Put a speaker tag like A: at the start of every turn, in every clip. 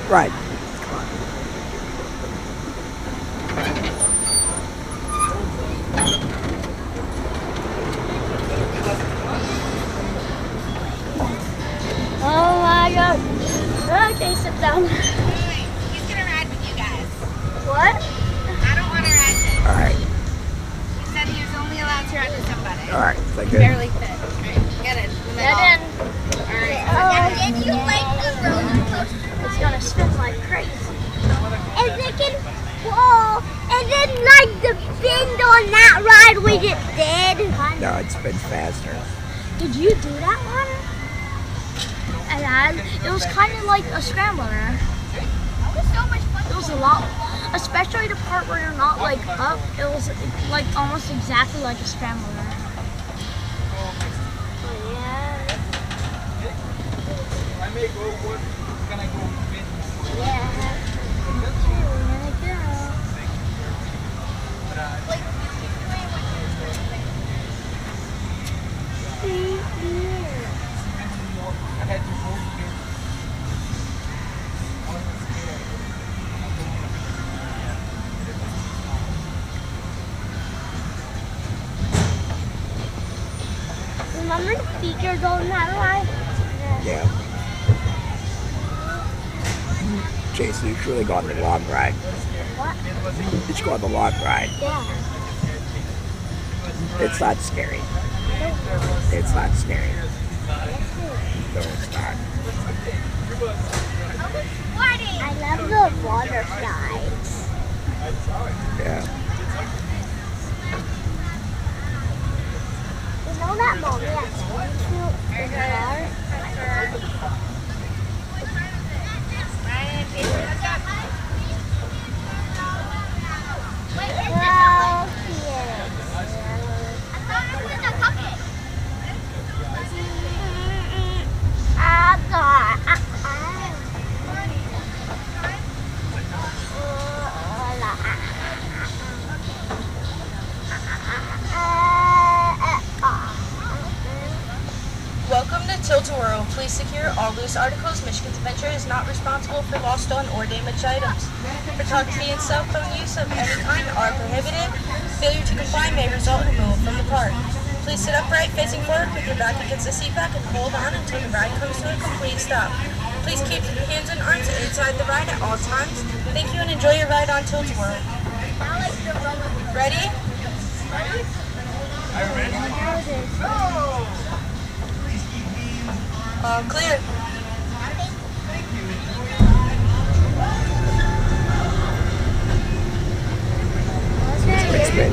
A: Right.
B: Oh my god. Okay, sit down.
C: Wait, he's gonna ride with you guys.
B: What?
C: I don't want to ride with him.
A: Alright.
C: He said he was only allowed to ride with somebody.
A: Alright. Is that good?
C: Barely fit. Right, get in.
B: Get in.
C: Alright. Did you like the roller coaster?
B: It's gonna spin like crazy.
D: And they can whoa, and then like the bend on that ride we just did.
A: No, it spins faster.
B: Did you do that one? And it was kind of like a scrambler.
D: It was so much fun.
B: It was a lot, especially the part where you're not like up. It was like almost exactly like a scrambler.
D: Oh, yeah. Yeah. Remember the features on that ride?
A: Yeah. Jason, you should really go on the long ride.
B: What?
A: You should go on the long ride.
B: Yeah.
A: It's not scary. It's not scary. No, it's not.
D: I love the water slides.
A: Yeah.
D: You know that mommy at Springfield in the car? Well, yes. I thought it was in a bucket.
E: Welcome to Tilt-A-Whirl. Please secure all loose articles. Michigan's Adventure is not responsible for lost, stolen, or damaged items. Photography and cell phone use of any kind are prohibited. Failure to comply may result in removal from the park. Please sit upright, facing forward, with your back against the seat back, and hold on until the ride comes to a complete stop. Please keep your hands and arms inside the ride at all times. Thank you and enjoy your ride on Tilt-A-Whirl. Ready? Clear.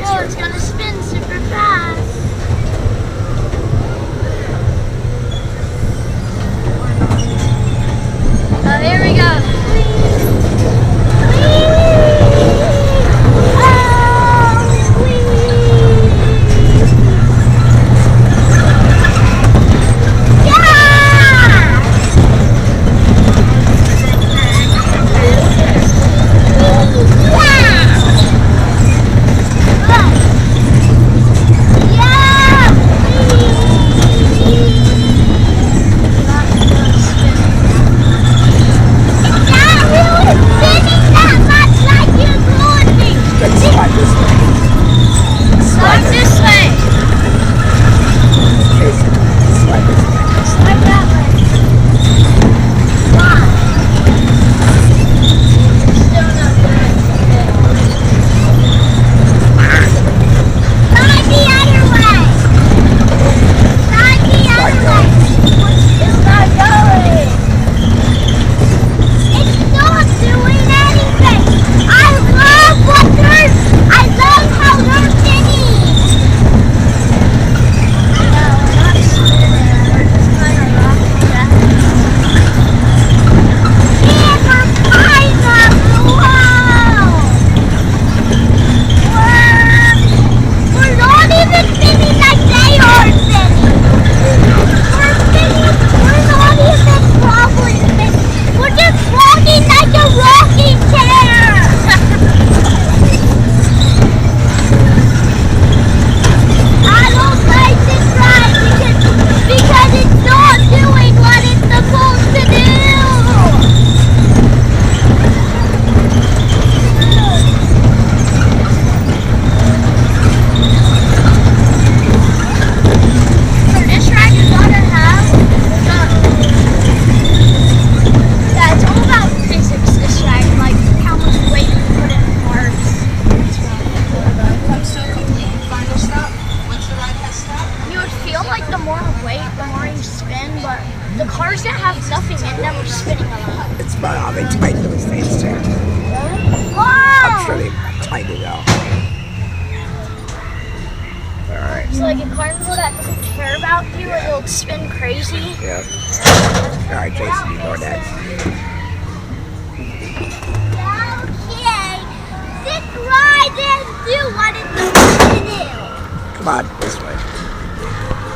B: Oh, it's gonna spin super fast. Oh, here we go.
D: Yeah!
B: those that have nothing in them are spinning a lot.
A: It's fun. They tighten those things too. I'm
B: Wow!
A: sure they tighten it out. Alright.
B: So like a carnival that doesn't care about you and it'll spin crazy.
A: Yeah. Alright, Jason, you go next.
D: Okay. This ride is do what it's supposed to do.
A: Come on, this way.